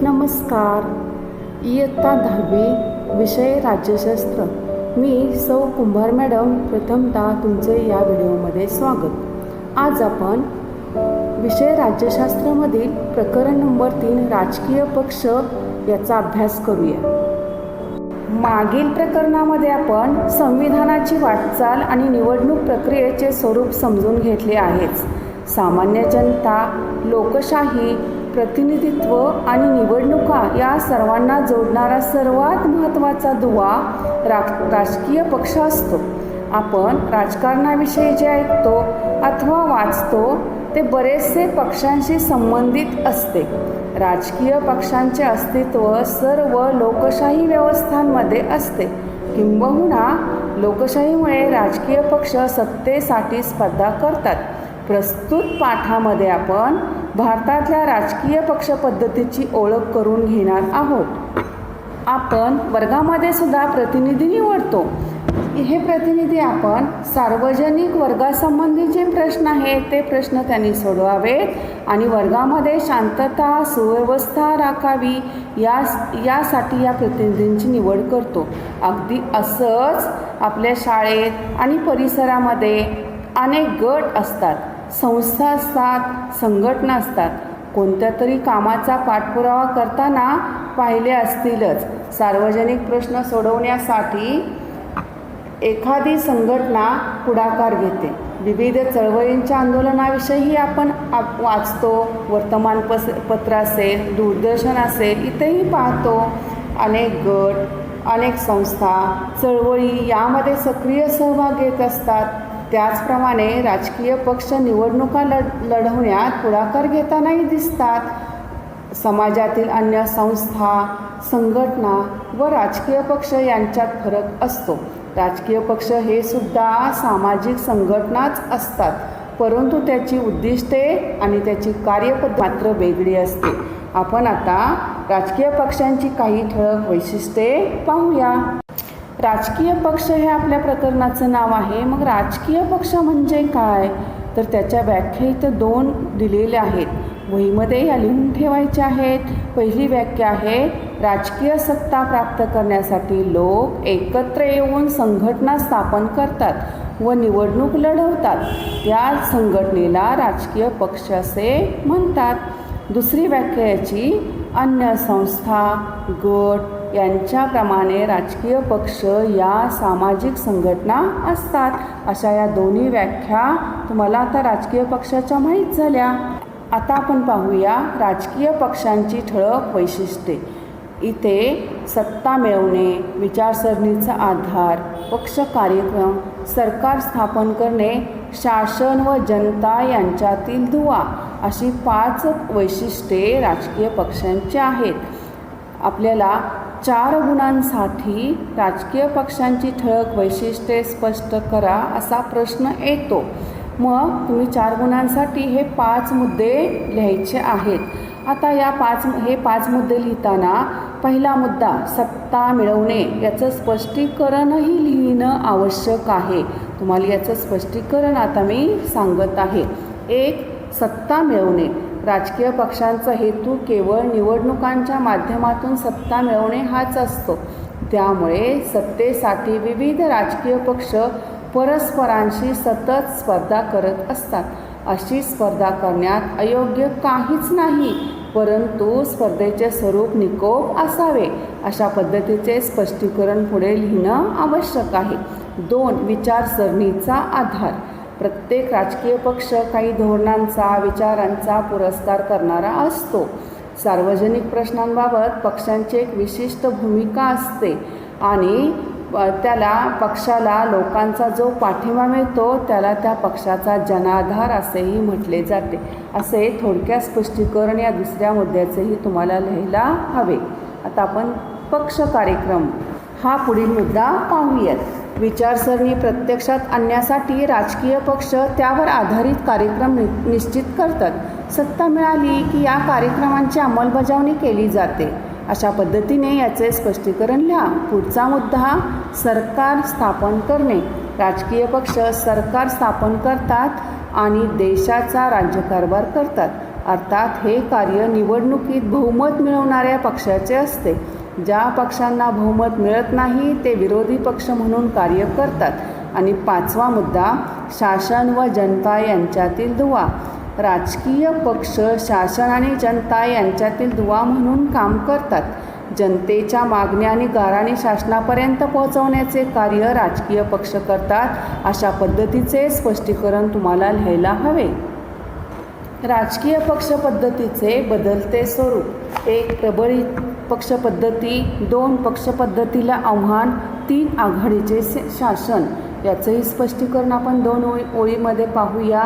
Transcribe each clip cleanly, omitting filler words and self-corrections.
नमस्कार. इयत्ता 10वी विषय राज्यशास्त्र. मी सौ कुंभार मॅडम. प्रथमतः तुमचे या व्हिडिओमध्ये स्वागत. आज आपण विषय राज्यशास्त्रामधील प्रकरण नंबर 3 राजकीय पक्ष याचा अभ्यास करूया. मागील प्रकरणामध्ये आपण संविधानाची वाटचाल आणि निवडणूक प्रक्रियेचे स्वरूप समजून घेतले आहेच. सामान्य जनता, लोकशाही, प्रतिनिधित्व आणि निवडणुका या सर्वांना जोडणारा सर्वात महत्त्वाचा दुवा राजकीय पक्ष असतो. आपण राजकारणाविषयी जे ऐकतो अथवा वाचतो ते बरेचसे पक्षांशी संबंधित असते. राजकीय पक्षांचे अस्तित्व सर्व लोकशाही व्यवस्थांमध्ये असते. किंबहुना लोकशाहीमुळे राजकीय पक्ष सत्तेसाठी स्पर्धा करतात. प्रस्तुत पाठामध्ये आपण भारतातल्या राजकीय पक्ष पद्धतीची ओळख करून घेणार आहोत. आपण वर्गामध्ये सुद्धा प्रतिनिधी निवडतो. हे प्रतिनिधी आपण सार्वजनिक वर्गासंबंधी जे प्रश्न आहेत ते प्रश्न त्यांनी सोडवावेत आणि वर्गामध्ये शांतता सुव्यवस्था राखावी यासाठी या प्रतिनिधींची निवड करतो. अगदी असंच आपल्या शाळेत आणि परिसरामध्ये अनेक गट असतात, संस्था असतात, संघटना असतात. कोणत्या तरी कामाचा पाठपुरावा करताना पाहिले असतीलच, सार्वजनिक प्रश्न सोडवण्यासाठी एखादी संघटना पुढाकार घेते. विविध चळवळींच्या आंदोलनाविषयी आपण वाचतो. वर्तमानपत्र असेल, दूरदर्शन असेल, इथेही पाहतो. अनेक गट, अनेक संस्था चळवळी यामध्ये सक्रिय सहभाग घेत असतात. त्याचप्रमाणे राजकीय पक्ष निवडणुका लढवण्यात पुढाकार घेतानाही दिसतात. समाजातील अन्य संस्था, संघटना व राजकीय पक्ष यांच्यात फरक असतो. राजकीय पक्ष हे सुद्धा सामाजिक संघटनाच असतात, परंतु त्याची उद्दिष्टे आणि त्याची कार्यपद्धती मात्र वेगळी असते. आपण आता राजकीय पक्षांची काही ठळक वैशिष्ट्ये पाहूया. राजकीय पक्ष हे आपल्या प्रकरणाचं नाव आहे. मग राजकीय पक्ष म्हणजे काय, तर त्याच्या व्याख्या इथं 2 दिलेल्या आहेत. वहीमध्ये या लिहून ठेवायच्या आहेत. पहिली व्याख्या आहे, राजकीय सत्ता प्राप्त करण्यासाठी लोक एकत्र येऊन संघटना स्थापन करतात व निवडणूक लढवतात. त्या संघटनेला राजकीय पक्ष असे म्हणतात. दुसरी व्याख्या याची, अन्य संस्था, गट यांच्याप्रमाणे राजकीय पक्ष या सामाजिक संघटना असतात. अशा या दोन्ही व्याख्या तुम्हाला आता राजकीय पक्षाच्या माहीत झाल्या. आता आपण पाहूया राजकीय पक्षांची ठळक वैशिष्ट्ये. इथे सत्ता मिळवणे, विचारसरणीचा आधार, पक्ष कार्यक्रम, सरकार स्थापन करणे, शासन व जनता यांच्यातील दुवा अशी 5 वैशिष्ट्ये राजकीय पक्षांची आहेत. आपल्याला 4 गुणांसाठी राजकीय पक्षांची ठळक वैशिष्ट्ये स्पष्ट करा असा प्रश्न येतो. मग तुम्ही 4 गुणांसाठी हे 5 मुद्दे लिहायचे आहेत. आता हे 5 मुद्दे लिहिताना पहिला मुद्दा सत्ता मिळवणे याचं स्पष्टीकरणही लिहिणं आवश्यक आहे. तुम्हाला याचं स्पष्टीकरण आता मी सांगत आहे. 1. सत्ता मिळवणे. राजकीय पक्षांचा हेतू केवळ निवडणुकांच्या माध्यमातून सत्ता मिळवणे हाच असतो. त्यामुळे सत्तेसाठी विविध राजकीय पक्ष परस्परांशी सतत स्पर्धा करत असतात. अशी स्पर्धा करण्यात अयोग्य काहीच नाही, परंतु स्पर्धेचे स्वरूप निकोप असावे अशा पद्धतीचे स्पष्टीकरण पुढे लिहिणं आवश्यक आहे. 2. विचारसरणीचा आधार. प्रत्येक राजकीय पक्ष काही धोरणांचा, विचारांचा पुरस्कार करणारा असतो. सार्वजनिक प्रश्नांबाबत पक्षांची एक विशिष्ट भूमिका असते आणि पक्षाला लोकांचा जो पाठिंबा मिळतो त्याला त्या पक्षाचा जनाधार असेही म्हटले जाते. असे थोडक्यात स्पष्टीकरण या दुसऱ्या मुद्द्याचेही तुम्हाला लिहायला हवे. आता आपण पक्ष कार्यक्रम हा पुढील मुद्दा पाहूयात. विचारसरणी प्रत्यक्षात आणण्यासाठी राजकीय पक्ष त्यावर आधारित कार्यक्रम निश्चित करतात. सत्ता मिळाली की या कार्यक्रमांची अंमलबजावणी केली जाते. अशा पद्धतीने याचे स्पष्टीकरण लिहा. पुढचा मुद्दा सरकार स्थापन करणे. राजकीय पक्ष सरकार स्थापन करतात आणि देशाचा राज्यकारभार करतात. अर्थात हे कार्य निवडणुकीत बहुमत मिळवणाऱ्या पक्षाचे असते. ज्या पक्षांना बहुमत मिळत नाही ते विरोधी पक्ष म्हणून कार्य करतात. आणि 5वा मुद्दा, शासन व जनता यांच्यातील दुवा. राजकीय पक्ष शासन आणि जनता यांच्यातील दुवा म्हणून काम करतात. जनतेच्या मागण्या आणि गाऱ्हाणे शासनापर्यंत पोहोचवण्याचे कार्य राजकीय पक्ष करतात. अशा पद्धतीचे स्पष्टीकरण तुम्हाला लिहायला हवे. राजकीय पक्ष पद्धतीचे बदलते स्वरूप. 1. प्रबळित पक्ष पद्धती. 2. पक्ष पद्धतीला आव्हान. 3. आघाडीचे शासन. याचंही स्पष्टीकरण आपण 2 ओळीमध्ये पाहूया.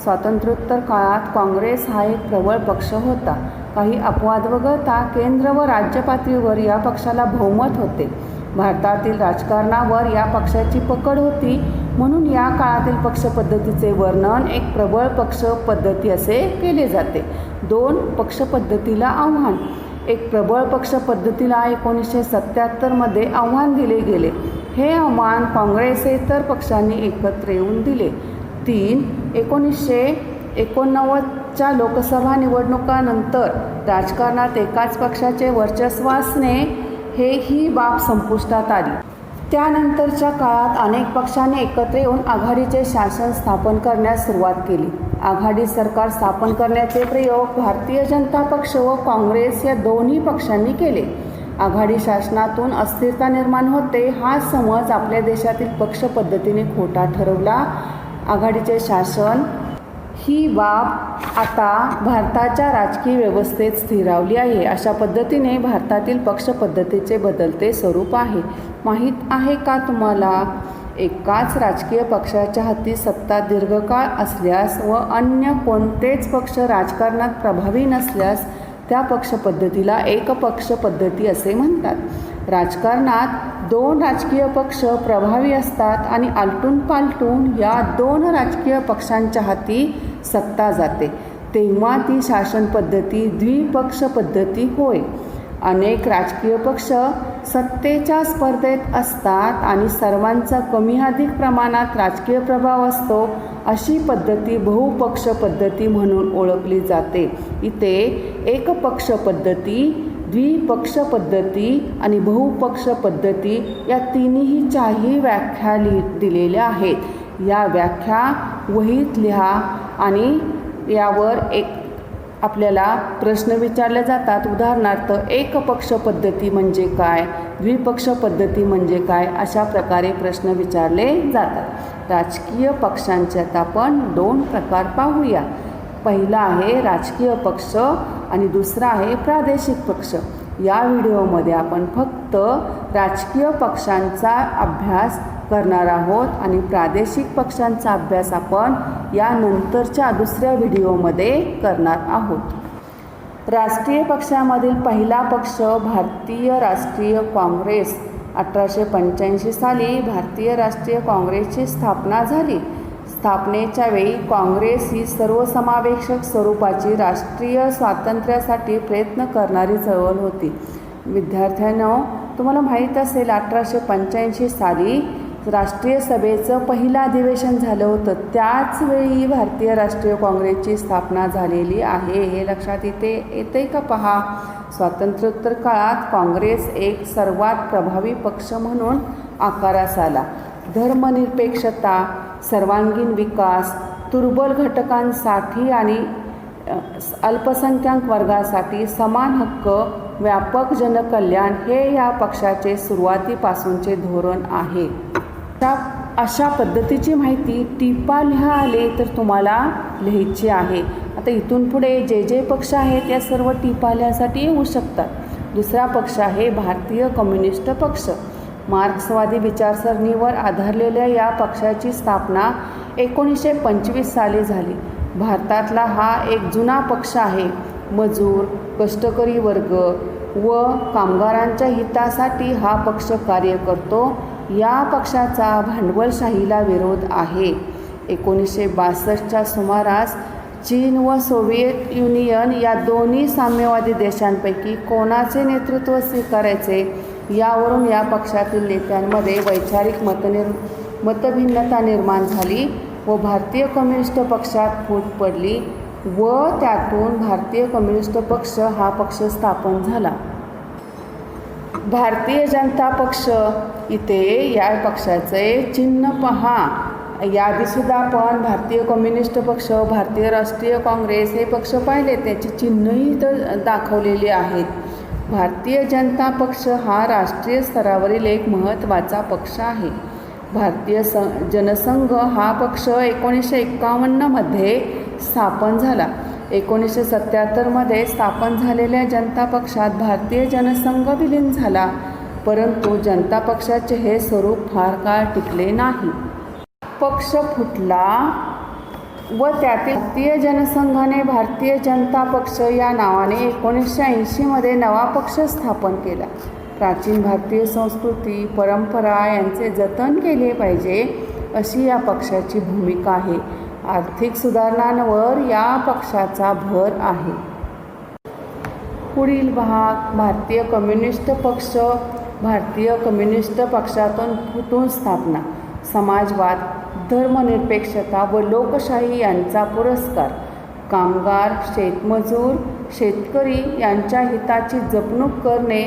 स्वातंत्र्योत्तर काळात काँग्रेस हा एक प्रबळ पक्ष होता. काही अपवाद वगळता केंद्र व राज्य पातळीवर या पक्षाला बहुमत होते. भारतातील राजकारणावर या पक्षाची पकड होती. म्हणून या काळातील पक्ष पद्धतीचे वर्णन एक प्रबळ पक्ष पद्धती असे केले जाते. 2. पक्ष पद्धतीला आव्हान. एक प्रबळ पक्ष पद्धतीला 1977 आव्हान दिले गेले. हे आव्हान काँग्रेसेतर पक्षांनी एकत्र येऊन दिले. 3. 1989च्या लोकसभा निवडणुकांनंतर राजकारणात एकाच पक्षाचे वर्चस्व असणे ही बाब संपुष्टात आली. त्यानंतरच्या काळात अनेक पक्षांनी एकत्र येऊन आघाडीचे शासन स्थापन करण्यास सुरुवात केली. आघाडी सरकार स्थापन करण्याचे प्रयोग भारतीय जनता पक्ष व काँग्रेस या दोन्ही पक्षांनी केले. आघाडी शासनातून अस्थिरता निर्माण होते हा समज आपल्या देशातील पक्ष पद्धतीने खोटा ठरवला. आघाडीचे शासन ही बाब आता भारताच्या राजकीय व्यवस्थेत स्थिरावली आहे. अशा पद्धतीने भारतातील पक्ष पद्धतीचे बदलते स्वरूप आहे. माहीत आहे का तुम्हाला, एकाच राजकीय पक्षाच्या हाती सत्ता दीर्घकाळ असल्यास व अन्य कोणतेच पक्ष राजकारणात प्रभावी नसल्यास त्या पक्षपद्धतीला एकपक्ष पद्धती असे म्हणतात. राजकारणात 2 राजकीय पक्ष प्रभावी असतात आणि आलटून पालटून या 2 राजकीय पक्षांच्या हाती सत्ता जाते, तेव्हा ती शासन पद्धती द्विपक्ष पद्धती होय. अनेक राजकीय पक्ष सत्तेच्या स्पर्धेत असतात आणि सर्वांचा कमी अधिक प्रमाणात राजकीय प्रभाव असतो. अशी पद्धती बहुपक्ष पद्धती म्हणून ओळखली जाते. इथे एकपक्ष पद्धती, द्विपक्ष पद्धती आणि बहुपक्ष पद्धती या तिन्हीच्याही व्याख्या दिलेल्या आहेत. या व्याख्या वहीत लिहा आणि यावर आपल्याला प्रश्न विचारले जातात. उदाहरणार्थ, एकपक्ष पद्धती म्हणजे काय, द्विपक्ष पद्धती म्हणजे काय, अशा प्रकारे प्रश्न विचारले जातात. राजकीय पक्षांचे आता आपण 2 प्रकार पाहूया. पहिला आहे राजकीय पक्ष आणि दुसरा आहे प्रादेशिक पक्ष. या व्हिडिओमध्ये आपण फक्त राजकीय पक्षांचा अभ्यास करणार आहोत आणि प्रादेशिक पक्षांचा अभ्यास आपण यानंतरच्या दुसऱ्या व्हिडिओमध्ये करणार आहोत. राष्ट्रीय पक्षामधील पहिला पक्ष भारतीय राष्ट्रीय काँग्रेस. 1885 साली भारतीय राष्ट्रीय काँग्रेसची स्थापना झाली. स्थापनेच्या वेळी काँग्रेस ही सर्वसमावेशक स्वरूपाची राष्ट्रीय स्वातंत्र्यासाठी प्रयत्न करणारी चळवळ होती. विद्यार्थ्यांनो, तुम्हाला माहीत असेल 1885 साली राष्ट्रीय सभेचं पहिलं अधिवेशन झालं होतं. त्याच वेळी भारतीय राष्ट्रीय काँग्रेसची स्थापना झालेली आहे. हे लक्षात येते का पहा. स्वातंत्र्योत्तर काळात काँग्रेस एक सर्वात प्रभावी पक्ष म्हणून आकारास आला. धर्मनिरपेक्षता, सर्वांगीण विकास, दुर्बल घटकांसाठी आणि अल्पसंख्याक वर्गासाठी समान हक्क, व्यापक जनकल्याण हे या पक्षाचे सुरुवातीपासूनचे धोरण आहे. अशा पद्धतीची माहिती टिपा लिहाले तर तुम्हाला लिहायची आहे. आता इथून पुढे जे जे पक्ष आहेत या सर्व टिपा लिहायसाठी येऊ शकतात. दुसरा पक्ष आहे भारतीय कम्युनिस्ट पक्ष. मार्क्सवादी विचारसरणीवर आधारलेल्या या पक्षाची स्थापना 1925 साली झाली. भारतातला हा एक जुना पक्ष आहे. मजूर, कष्टकरी वर्ग व कामगारांच्या हितासाठी हा पक्ष कार्य करतो. या पक्षाचा भांडवलशाहीला विरोध आहे. 1962च्या सुमारास चीन व सोव्हिएत युनियन या दोन्ही साम्यवादी देशांपैकी कोणाचे नेतृत्व स्वीकारायचे यावरून या पक्षातील नेत्यांमध्ये वैचारिक मतभिन्नता निर्माण झाली व भारतीय कम्युनिस्ट पक्षात फूट पडली. व त्यातून भारतीय कम्युनिस्ट पक्ष हा पक्ष स्थापन झाला. भारतीय जनता पक्ष, इथे या पक्षाचे चिन्ह पहा. याआधीसुद्धा आपण भारतीय कम्युनिस्ट पक्ष, भारतीय राष्ट्रीय काँग्रेस हे पक्ष पाहिले, त्याची चिन्हही तर दाखवलेली आहेत. भारतीय जनता पक्ष हा राष्ट्रीय स्तरावरील एक महत्त्वाचा पक्ष आहे. भारतीय जनसंघ हा पक्ष 1951मध्ये स्थापन झाला. 1977मध्ये स्थापन झालेल्या जनता पक्षात भारतीय जनसंघ विलीन झाला, परंतु जनता पक्षाचे हे स्वरूप फार काळ टिकले नाही. पक्ष फुटला व त्यातील भारतीय जनसंघाने भारतीय जनता पक्ष या नावाने 1980मध्ये नवा पक्ष स्थापन केला. प्राचीन भारतीय संस्कृती, परंपरा यांचे जतन केले पाहिजे अशी या पक्षाची भूमिका आहे. आर्थिक सुधारणांवर या पक्षाचा भर आहे. पुढील भाग, भारतीय कम्युनिस्ट पक्ष. भारतीय कम्युनिस्ट पक्षातून फुटून स्थापना, समाजवाद, धर्मनिरपेक्षता व लोकशाही यांचा पुरस्कार, कामगार, शेतमजूर, शेतकरी यांच्या हिताची जपणूक करणे,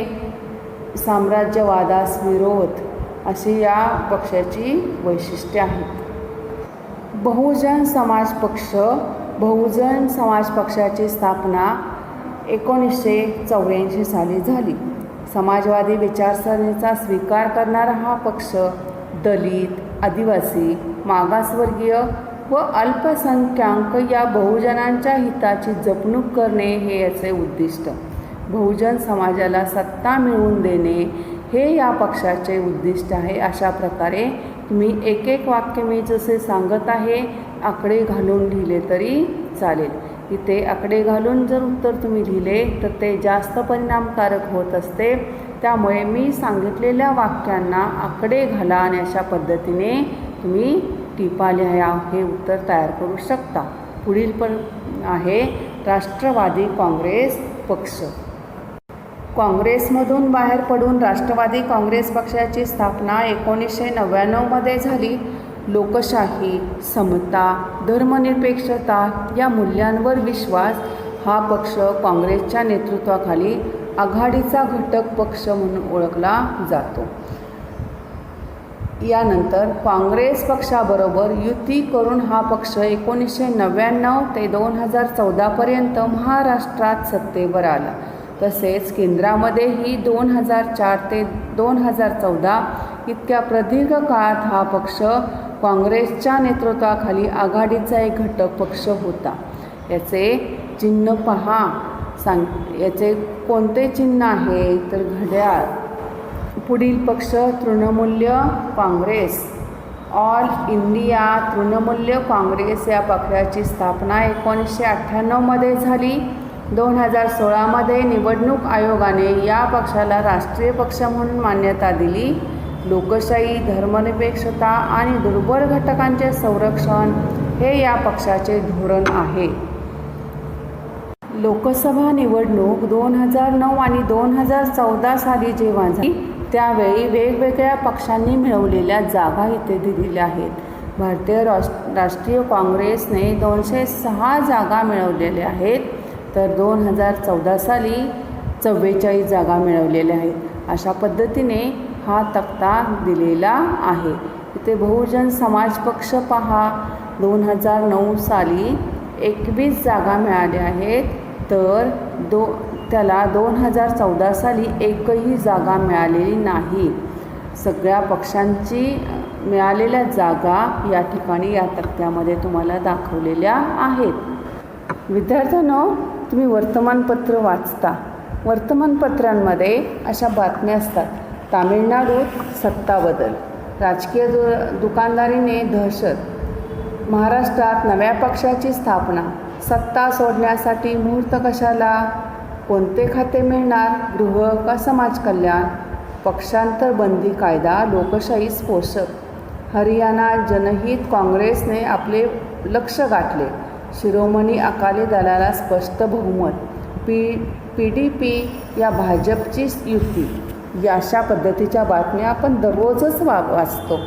साम्राज्यवादास विरोध अशी या पक्षाची वैशिष्ट्ये आहेत. बहुजन समाज पक्ष. बहुजन समाज पक्षाची स्थापना 1984 साली झाली. समाजवादी विचारसरणीचा स्वीकार करणारा हा पक्ष दलित, आदिवासी, मागासवर्गीय व अल्पसंख्याक या बहुजनांच्या हिताची जपणूक करणे हे याचे उद्दिष्ट. बहुजन समाजाला सत्ता मिळवून देणे हे या पक्षाचे उद्दिष्ट आहे. अशा प्रकारे तुम्ही एक एक वाक्य मी जसे सांगत आहे आकडे घालून लिहिले तरी चालेल. इथे आकडे घालून जर उत्तर तुम्ही लिहिले तर ते जास्त परिणामकारक होत असते. त्यामुळे मी सांगितलेल्या वाक्यांना आकडे घाला आणि अशा पद्धतीने तुम्ही टिपा लिहा, हे उत्तर तयार करू शकता. पुढील पण आहे राष्ट्रवादी काँग्रेस पक्ष. काँग्रेसमधून बाहेर पडून राष्ट्रवादी काँग्रेस पक्षाची स्थापना 1999मध्ये झाली. लोकशाही, समता, धर्मनिरपेक्षता या मूल्यांवर विश्वास हा पक्ष काँग्रेसच्या नेतृत्वाखाली आघाडीचा घटक पक्ष म्हणून ओळखला जातो. यानंतर काँग्रेस पक्षाबरोबर युती करून हा पक्ष 1999 ते 2014पर्यंत महाराष्ट्रात सत्तेवर आला. तसेच केंद्रामध्येही 2004 ते 2014 इतक्या प्रदीर्घ काळात हा पक्ष काँग्रेसच्या नेतृत्वाखाली आघाडीचा एक घटक पक्ष होता. याचे चिन्ह पहा. याचे कोणते चिन्ह आहे तर घड्याळ. पुढील पक्ष तृणमूल काँग्रेस. ऑल इंडिया तृणमूल काँग्रेस या पक्षाची स्थापना 1998मध्ये झाली. 2016मध्ये निवडणूक आयोगाने या पक्षाला राष्ट्रीय पक्ष म्हणून मान्यता दिली. लोकशाही, धर्मनिरपेक्षता आणि दुर्बल घटकांचे संरक्षण हे या पक्षाचे धोरण आहे. लोकसभा निवडणूक 2009 आणि 2014 साली जेव्हा झाली त्यावेळी वेगवेगळ्या पक्षांनी मिळवलेल्या जागा इथे दिलेल्या आहेत. भारतीय राष्ट्रीय काँग्रेसने 206 जागा मिळवलेल्या आहेत, तर 2014 साली 44 जागा मिळवलेल्या आहेत. अशा पद्धतीने हा तक्ता दिलेला आहे. इथे बहुजन समाज पक्ष पहा. 2009 साली 21 जागा मिळाल्या आहेत, तर त्याला 2014 साली एकही जागा मिळालेली नाही. सगळ्या पक्षांची मिळालेल्या जागा या ठिकाणी या तक्त्यामध्ये तुम्हाला दाखवलेल्या आहेत. विद्यार्थ्यांनो, तुम्ही वर्तमानपत्र वाचता. वर्तमानपत्रांमध्ये अशा बातम्या असतात. तामिळनाडूत सत्ता बदल, राजकीय दुकानदारीने दहशत, महाराष्ट्रात नव्या पक्षाची स्थापना, सत्ता सोडण्यासाठी मुहूर्त कशाला, कोणते खाते मिळणार, गृह का समाज कल्याण, पक्षांतर बंदी कायदा लोकशाहीस पोषक, हरियाणा जनहित काँग्रेसने आपले लक्ष गाठले, शिरोमणी अकाली दलाला स्पष्ट बहुमत, PDP या भाजपची युती. या अशा पद्धतीच्या बातम्या आपण दररोजच वाचतो.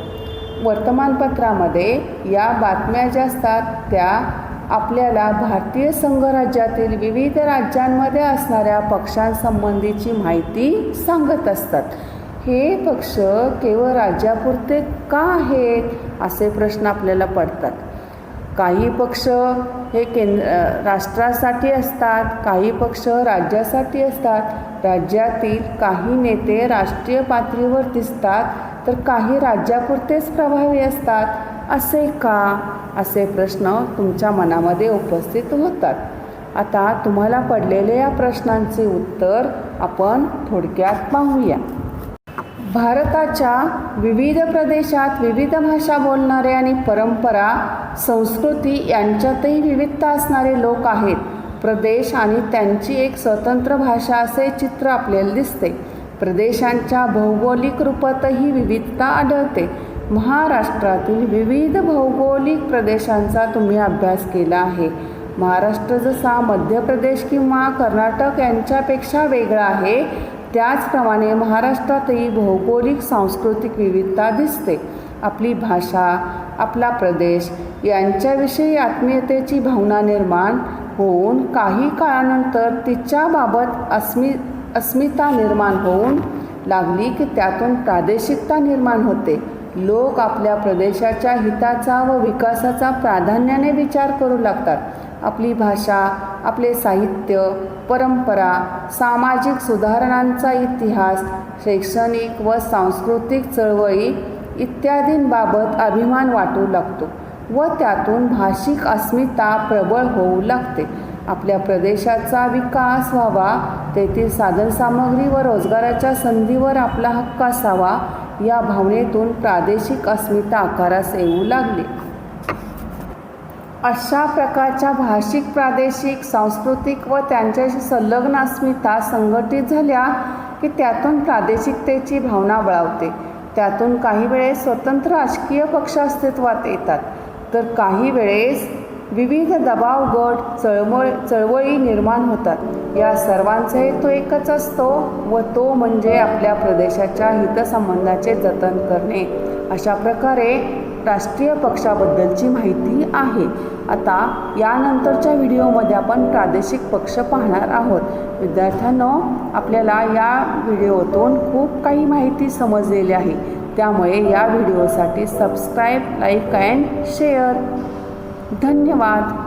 वर्तमानपत्रामध्ये या बातम्या ज्या असतात त्या आपल्याला भारतीय संघराज्यातील विविध राज्यांमध्ये असणाऱ्या पक्षांसंबंधीची माहिती सांगत असतात. हे पक्ष केवळ राज्यापुरते का आहेत असे प्रश्न आपल्याला पडतात. काही पक्ष हे राष्ट्रासाठी असतात, काही पक्ष राज्यासाठी असतात. राज्यातील काही नेते राष्ट्रीय पातळीवर दिसतात तर काही राज्यापुरतेच प्रभावी असतात. असे का असे प्रश्न तुमच्या मनामध्ये उपस्थित होतात. आता तुम्हाला पडलेल्या या प्रश्नांचे उत्तर आपण थोडक्यात पाहूया. भारताच्या विविध प्रदेशात विविध भाषा बोलणारे आणि परंपरा, संस्कृती यांच्यातही विविधता असणारे लोक आहेत. प्रदेश आणि त्यांची एक स्वतंत्र भाषा असे चित्र आपल्याला दिसते. प्रदेशांच्या भौगोलिक रूपातही विविधता आढळते. महाराष्ट्रातील विविध भौगोलिक प्रदेशांचा तुम्ही अभ्यास केला आहे. महाराष्ट्र जसा मध्य प्रदेश किंवा कर्नाटक यांच्यापेक्षा वेगळा आहे, त्याचप्रमाणे महाराष्ट्रातही भौगोलिक सांस्कृतिक विविधता दिसते. आपली भाषा, आपला प्रदेश यांच्याविषयी आत्मीयतेची भावना निर्माण होऊन काही काळानंतर तिच्याबाबत अस्मिता निर्माण होऊन लागली की त्यातून प्रादेशिकता निर्माण होते. लोक आपल्या प्रदेशाच्या हिताचा व विकासाचा प्राधान्याने विचार करू लागतात. आपली भाषा, आपले साहित्य, परंपरा, सामाजिक सुधारणांचा इतिहास, शैक्षणिक व सांस्कृतिक चळवळी इत्यादींबाबत अभिमान वाटू लागतो व त्यातून भाषिक अस्मिता प्रबळ होऊ लागते. आपल्या प्रदेशाचा विकास व्हावा, तेथील साधनसामग्री व रोजगाराच्या संधीवर आपला हक्क असावा, या भावनेतून प्रादेशिक अस्मिता आकारास येऊ लागली. अशा प्रकारच्या भाषिक, प्रादेशिक, सांस्कृतिक व त्यांच्याशी संलग्न अस्मिता संघटित झाल्या की त्यातून प्रादेशिकतेची भावना बळावते. त्यातून काही वेळेस स्वतंत्र राजकीय पक्ष अस्तित्वात येतात, तर काही वेळेस विविध दबाव गट, चळवळी निर्माण होतात. या सर्वांचा हेतू एकच असतो व तो म्हणजे आपल्या प्रदेशाच्या हितसंबंधाचे जतन करणे. अशा प्रकारे राष्ट्रीय पक्षाबद्दलची माहिती आहे. आता यानंतरच्या व्हिडिओमध्ये आपण प्रादेशिक पक्ष पाहणार आहोत. विद्यार्थ्यांनो, आपल्याला या व्हिडिओतून खूप काही माहिती समजलेली आहे. त्यामुळे या व्हिडिओसाठी सबस्क्राईब, लाईक अँड शेअर. धन्यवाद.